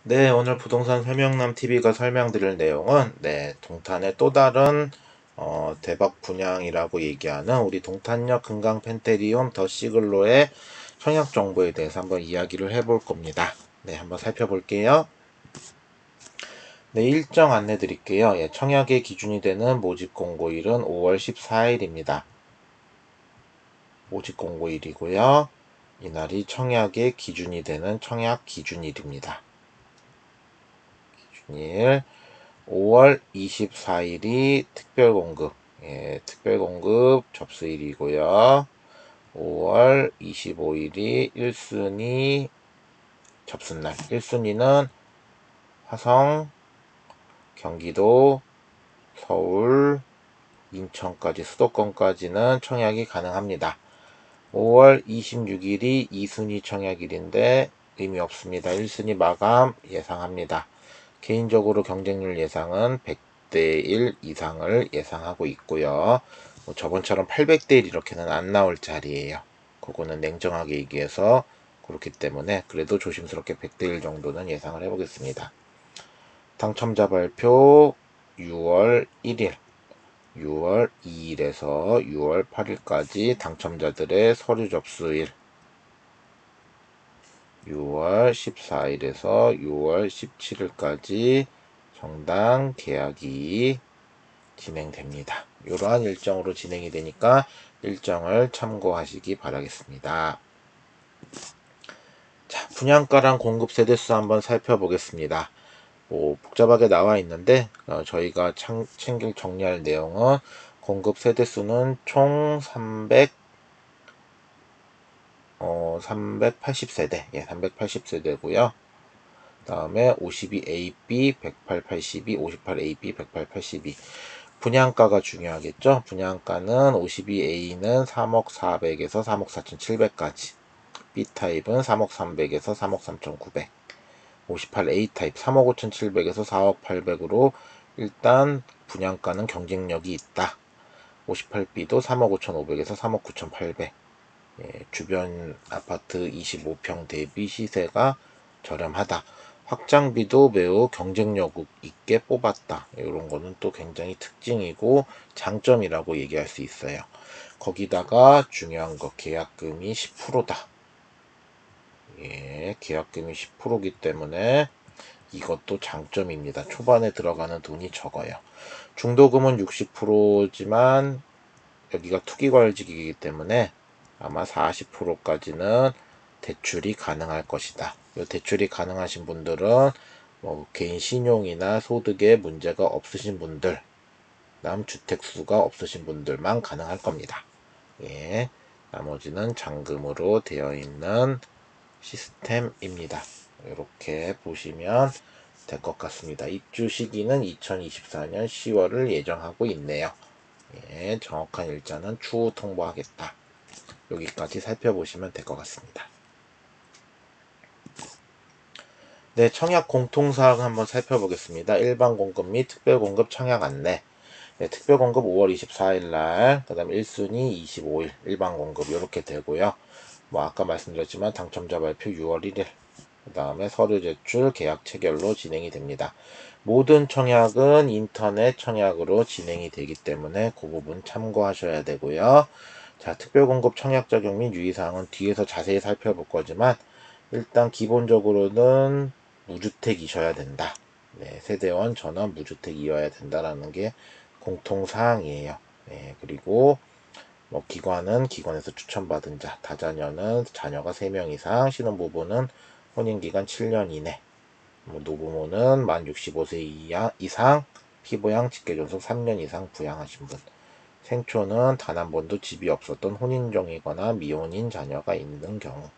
네, 오늘 부동산 설명남 TV가 설명드릴 내용은 동탄의 또 다른 대박 분양이라고 얘기하는 우리 동탄역 금강 펜테리움 더 시글로의 청약 정보에 대해서 한번 이야기를 해볼 겁니다. 네, 한번 살펴볼게요. 네, 일정 안내 드릴게요. 청약의 기준이 되는 모집 공고일은 5월 14일입니다. 모집 공고일이고요. 이날이 청약의 기준이 되는 청약 기준일입니다. 기준일 5월 24일이 특별공급, 특별공급 접수일이고요. 5월 25일이 1순위 접수날. 1순위는 화성, 경기도, 서울, 인천까지 수도권까지는 청약이 가능합니다. 5월 26일이 2순위 청약일인데 의미 없습니다. 1순위 마감 예상합니다. 개인적으로 경쟁률 예상은 100대 1 이상을 예상하고 있고요. 저번처럼 800대 1 이렇게는 안 나올 자리예요. 그거는 냉정하게 얘기해서 그렇기 때문에 그래도 조심스럽게 100대 1 정도는 예상을 해보겠습니다. 당첨자 발표 6월 1일, 6월 2일에서 6월 8일까지 당첨자들의 서류 접수일, 6월 14일에서 6월 17일까지 정당 계약이 진행됩니다. 이러한 일정으로 진행이 되니까 일정을 참고하시기 바라겠습니다. 자, 분양가랑 공급 세대수 한번 살펴보겠습니다. 복잡하게 나와 있는데 저희가 챙길 정리할 내용은 공급 세대수는 총 380세대, 380세대고요. 다음에 52AB, 10882, 58AB, 10882. 분양가가 중요하겠죠. 분양가는 52A는 3억 400에서 3억 4,700까지, B타입은 3억 300에서 3억 3,900, 58A 타입 3억 5,700에서 4억 800으로 일단 분양가는 경쟁력이 있다. 58B도 3억 5,500에서 3억 9,800. 주변 아파트 25평 대비 시세가 저렴하다. 확장비도 매우 경쟁력 있게 뽑았다. 이런 거는 또 굉장히 특징이고 장점이라고 얘기할 수 있어요. 거기다가 중요한 거 계약금이 10%다. 계약금이 10%기 때문에 이것도 장점입니다. 초반에 들어가는 돈이 적어요. 중도금은 60%지만 여기가 투기과열지기이기 때문에 아마 40%까지는 대출이 가능할 것이다. 이 대출이 가능하신 분들은 개인 신용이나 소득에 문제가 없으신 분들, 다음 주택수가 없으신 분들만 가능할 겁니다. 나머지는 잔금으로 되어 있는 시스템입니다. 이렇게 보시면 될 것 같습니다. 입주 시기는 2024년 10월을 예정하고 있네요. 정확한 일자는 추후 통보하겠다. 여기까지 살펴보시면 될 것 같습니다. 네, 청약 공통사항 한번 살펴보겠습니다. 일반 공급 및 특별 공급 청약 안내. 특별 공급 5월 24일 날, 그 다음 1순위 25일, 일반 공급 이렇게 되고요. 아까 말씀드렸지만 당첨자 발표 6월 1일, 그 다음에 서류 제출, 계약 체결로 진행이 됩니다. 모든 청약은 인터넷 청약으로 진행이 되기 때문에 그 부분 참고하셔야 되고요. 자, 특별공급 청약 적용 및 유의사항은 뒤에서 자세히 살펴볼 거지만 일단 기본적으로는 무주택이셔야 된다. 세대원 전원 무주택이어야 된다라는 게 공통사항이에요. 그리고 기관은 기관에서 추천받은 자, 다자녀는 자녀가 3명 이상, 신혼부부는 혼인기간 7년 이내, 노부모는 만 65세 이상, 피부양 직계존속 3년 이상 부양하신 분, 생초는 단 한 번도 집이 없었던 혼인종이거나 미혼인 자녀가 있는 경우,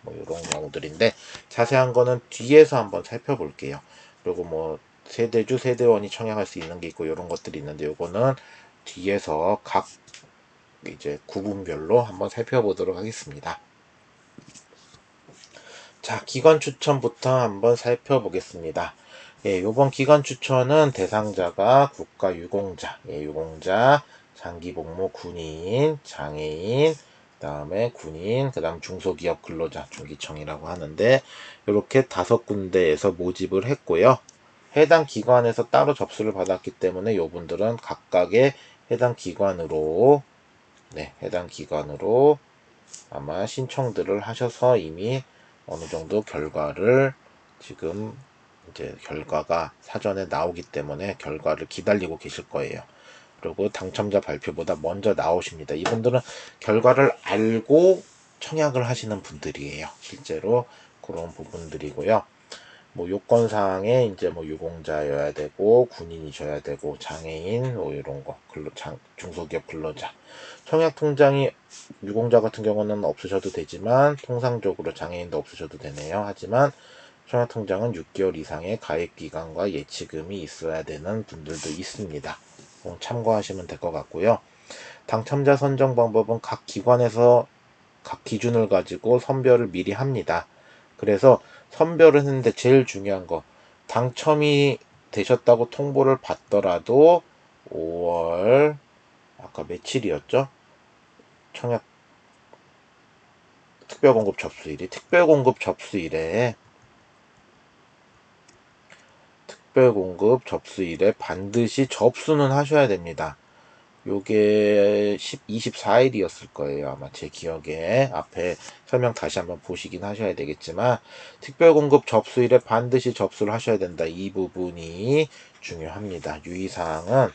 이런 경우들인데 자세한 거는 뒤에서 한번 살펴볼게요. 그리고 세대주, 세대원이 청약할 수 있는 게 있고 이런 것들이 있는데 요거는 뒤에서 각 이제 구분별로 한번 살펴보도록 하겠습니다. 자, 기관 추천부터 한번 살펴보겠습니다. 요번 기관 추천은 대상자가 국가유공자, 유공자, 장기복무 군인, 장애인, 다음에 군인, 그 다음 중소기업 근로자, 중기청이라고 하는데, 이렇게 5군데에서 모집을 했고요. 해당 기관에서 따로 접수를 받았기 때문에 이분들은 각각의 해당 기관으로 아마 신청들을 하셔서 이미 어느 정도 결과를 지금 이제 결과가 사전에 나오기 때문에 결과를 기다리고 계실 거예요. 그리고 당첨자 발표보다 먼저 나오십니다. 이분들은 결과를 알고 청약을 하시는 분들이에요. 실제로 그런 부분들이고요. 뭐 요건사항에 이제 뭐 유공자여야 되고 군인이셔야 되고 장애인 뭐 이런 거 중소기업 근로자 청약통장이 유공자 같은 경우는 없으셔도 되지만 통상적으로 장애인도 없으셔도 되네요. 하지만 청약통장은 6개월 이상의 가입기간과 예치금이 있어야 되는 분들도 있습니다. 참고하시면 될 것 같고요. 당첨자 선정 방법은 각 기관에서 각 기준을 가지고 선별을 미리 합니다. 그래서 선별을 했는데 제일 중요한 거 당첨이 되셨다고 통보를 받더라도 5월 아까 며칠이었죠? 청약 특별공급 접수일에 반드시 접수는 하셔야 됩니다. 요게 24일이었을 거예요. 아마 제 기억에. 앞에 설명 다시 한번 보시긴 하셔야 되겠지만 특별공급 접수일에 반드시 접수를 하셔야 된다. 이 부분이 중요합니다. 유의사항은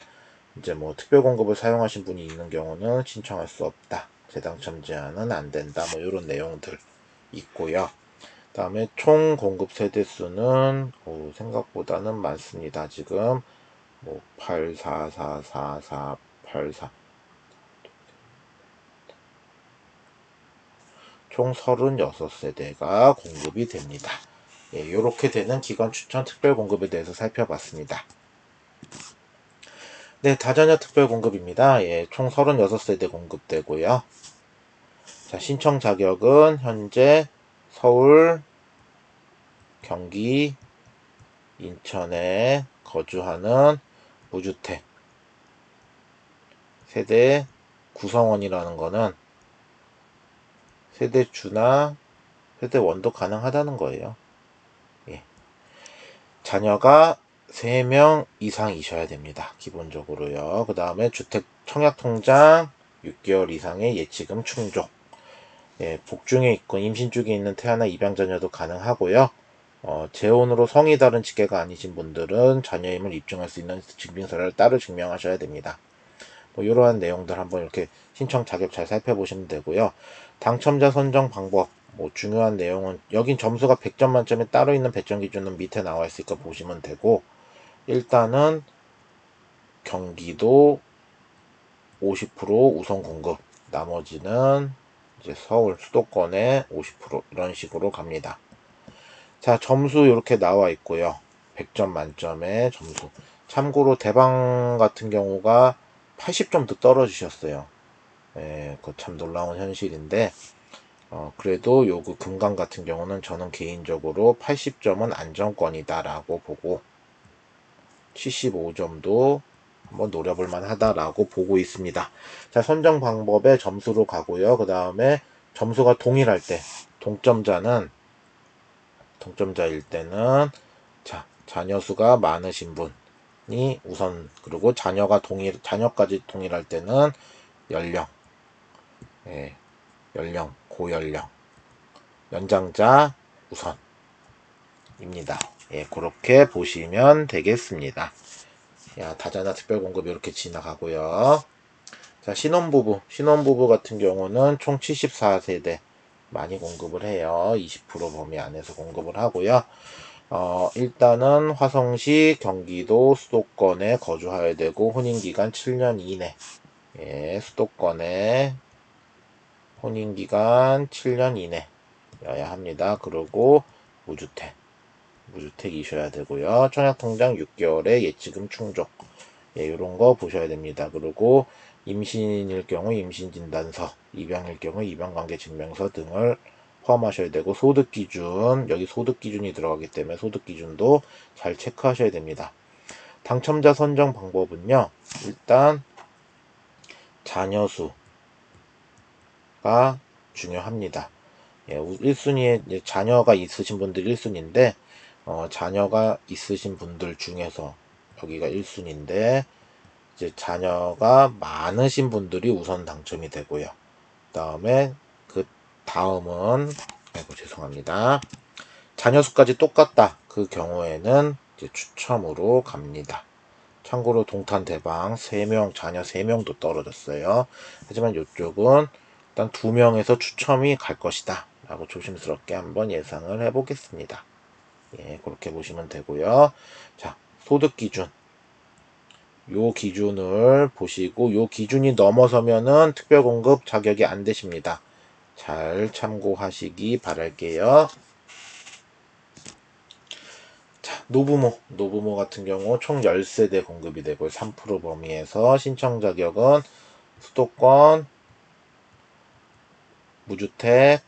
이제 뭐 특별공급을 사용하신 분이 있는 경우는 신청할 수 없다. 재당첨 제한은 안 된다. 뭐 이런 내용들 있고요. 다음에 총 공급 세대수는 생각보다는 많습니다. 지금 뭐 84444484 총 36세대가 공급이 됩니다. 예, 이렇게 되는 기관 추천 특별 공급에 대해서 살펴봤습니다. 네, 다자녀 특별 공급입니다. 예, 총 36세대 공급되고요. 자, 신청 자격은 현재 서울, 경기, 인천에 거주하는 무주택 세대 구성원이라는 거는 세대주나 세대원도 가능하다는 거예요. 예. 자녀가 3명 이상이셔야 됩니다. 기본적으로요. 그 다음에 주택 청약통장 6개월 이상의 예치금 충족. 예, 복중에 있고 임신 중에 있는 태아나 입양 자녀도 가능하고요. 재혼으로 성이 다른 직계가 아니신 분들은 자녀임을 입증할 수 있는 증빙서를 따로 증명하셔야 됩니다. 뭐 이러한 내용들 한번 이렇게 신청 자격 잘 살펴보시면 되고요. 당첨자 선정 방법, 뭐 중요한 내용은 여긴 점수가 100점 만점에 따로 있는 배점 기준은 밑에 나와 있으니까 보시면 되고, 일단은 경기도 50% 우선 공급, 나머지는 이제 서울 수도권에 50% 이런 식으로 갑니다. 자, 점수 이렇게 나와 있고요. 100점 만점에 점수. 참고로 대방 같은 경우가 80점도 떨어지셨어요. 예, 그거 참 놀라운 현실인데, 그래도 요그 금강 같은 경우는 저는 개인적으로 80점은 안정권이다라고 보고, 75점도 한번 노려볼만 하다라고 보고 있습니다. 자, 선정 방법의 점수로 가고요. 그 다음에 점수가 동일할 때, 동점자일 때는, 자, 자녀 수가 많으신 분이 우선, 그리고 자녀까지 동일할 때는 연령, 예, 고연령, 연장자 우선입니다. 예, 그렇게 보시면 되겠습니다. 야, 다자나 특별공급 이렇게 지나가고요. 자, 신혼부부 같은 경우는 총 74세대 많이 공급을 해요. 20% 범위 안에서 공급을 하고요. 일단은 화성시, 경기도, 수도권에 거주해야 되고 혼인기간 7년 이내. 예, 수도권에 혼인기간 7년 이내여야 합니다. 그리고 무주택이셔야 되고요. 청약통장 6개월에 예치금 충족. 예, 이런 거 보셔야 됩니다. 그리고 임신일 경우 임신진단서, 입양일 경우 입양관계증명서 등을 포함하셔야 되고, 소득기준, 여기 소득기준이 들어가기 때문에 소득기준도 잘 체크하셔야 됩니다. 당첨자 선정 방법은요, 일단 자녀수 중요합니다. 예, 1순위에 자녀가 있으신 분들 1순위인데 자녀가 있으신 분들 중에서 여기가 1순위인데 이제 자녀가 많으신 분들이 우선 당첨이 되고요. 다음에 그 다음은 아이고 죄송합니다. 자녀 수까지 똑같다. 그 경우에는 이제 추첨으로 갑니다. 참고로 동탄 대방 3명, 자녀 3명도 떨어졌어요. 하지만 이쪽은 일단 2명에서 추첨이 갈 것이다. 라고 조심스럽게 한번 예상을 해보겠습니다. 예, 그렇게 보시면 되고요. 자, 소득 기준. 요 기준을 보시고 요 기준이 넘어서면은 특별공급 자격이 안 되십니다. 잘 참고하시기 바랄게요. 자, 노부모 같은 경우 총 10세대 공급이 되고 3% 범위에서 신청 자격은 수도권, 무주택,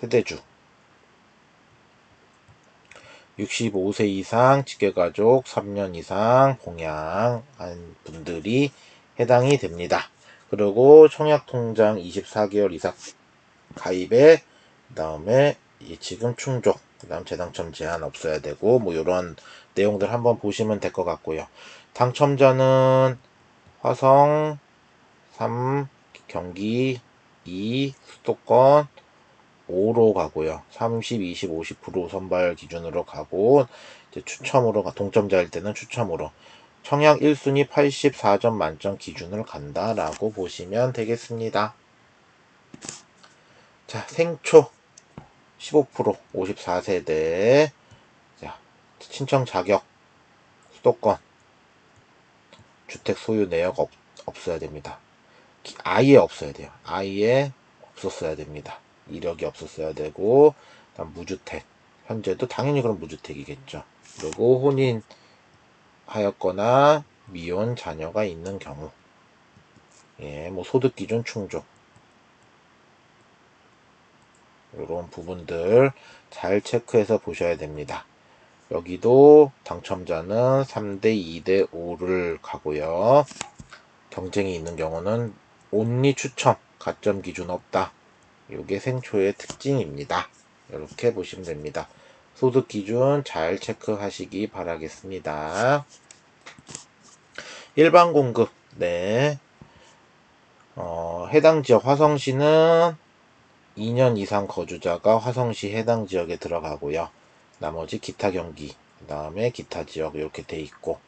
세대주, 65세 이상 직계가족 3년 이상 봉양한 분들이 해당이 됩니다. 그리고 청약통장 24개월 이상 가입에 그 다음에 예치금 충족, 그 다음 재당첨 제한 없어야 되고 뭐 이런 내용들 한번 보시면 될 것 같고요. 당첨자는 화성 3, 경기 2, 수도권 5로 가고요. 30, 20, 50% 선발 기준으로 가고 이제 추첨으로 동점자일 때는 추첨으로 청약 1순위 84점 만점 기준을 간다라고 보시면 되겠습니다. 자, 생초 15% 54세대 자, 신청 자격 수도권 주택 소유 내역 없어야 됩니다. 아예 없어야 돼요. 아예 없었어야 됩니다. 이력이 없었어야 되고 그다음 무주택 현재도 당연히 그럼 무주택이겠죠. 그리고 혼인하였거나 미혼 자녀가 있는 경우 예, 뭐 소득 기준 충족 이런 부분들 잘 체크해서 보셔야 됩니다. 여기도 당첨자는 3대 2대 5를 가고요. 경쟁이 있는 경우는 온리 추첨 가점 기준 없다. 이게 생초의 특징입니다. 이렇게 보시면 됩니다. 소득 기준 잘 체크하시기 바라겠습니다. 일반 공급 네 해당 지역 화성시는 2년 이상 거주자가 화성시 해당 지역에 들어가고요. 나머지 기타 경기 그 다음에 기타 지역 이렇게 돼 있고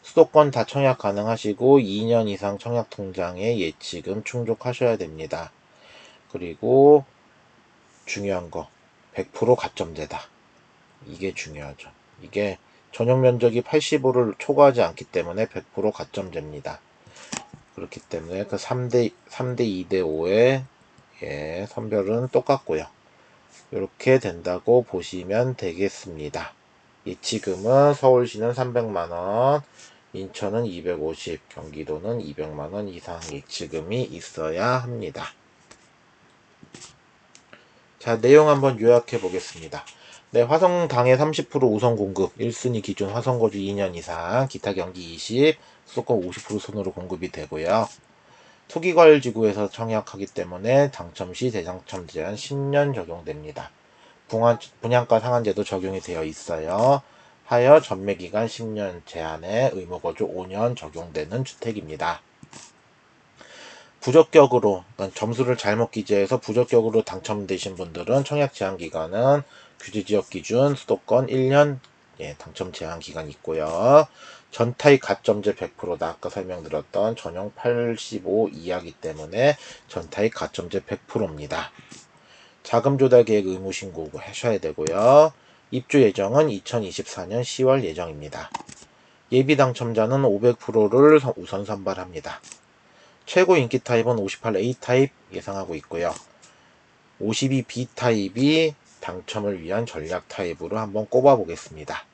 수도권 다 청약 가능하시고 2년 이상 청약 통장에 예치금 충족하셔야 됩니다. 그리고 중요한 거 100% 가점제다. 이게 중요하죠. 이게 전용 면적이 85를 초과하지 않기 때문에 100% 가점제입니다. 그렇기 때문에 그 3대 2대 5의 예, 선별은 똑같고요. 이렇게 된다고 보시면 되겠습니다. 예치금은 서울시는 300만원, 인천은 250, 경기도는 200만원 이상 예치금이 있어야 합니다. 자, 내용 한번 요약해 보겠습니다. 네, 화성당해 30% 우선 공급, 1순위 기준 화성거주 2년 이상, 기타 경기 20, 수도권 50% 선으로 공급이 되고요. 투기과열지구에서 청약하기 때문에 당첨시 대당첨 제한 10년 적용됩니다. 분양가 상한제도 적용이 되어 있어요. 하여 전매기간 10년 제한에 의무거주 5년 적용되는 주택입니다. 부적격으로 그러니까 점수를 잘못 기재해서 부적격으로 당첨되신 분들은 청약 제한 기간은 규제지역 기준 수도권 1년 예, 당첨 제한 기간 있고요. 전타입 가점제 100%다. 아까 설명드렸던 전용 85 이하기 때문에 전타입 가점제 100%입니다. 자금 조달 계획 의무 신고 하셔야 되고요. 입주 예정은 2024년 10월 예정입니다. 예비 당첨자는 500%를 우선 선발합니다. 최고 인기 타입은 58A 타입 예상하고 있고요. 52B 타입이 당첨을 위한 전략 타입으로 한번 꼽아 보겠습니다.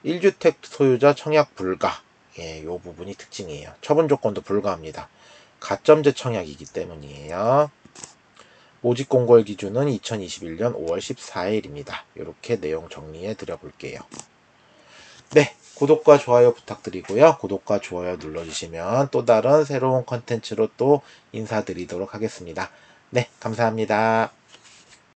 1주택 소유자 청약 불가. 예, 요 부분이 특징이에요. 처분 조건도 불가합니다. 가점제 청약이기 때문이에요. 모집 공고일 기준은 2021년 5월 14일입니다. 이렇게 내용 정리해 드려 볼게요. 네, 구독과 좋아요 부탁드리고요. 구독과 좋아요 눌러주시면 또 다른 새로운 컨텐츠로 또 인사드리도록 하겠습니다. 네, 감사합니다.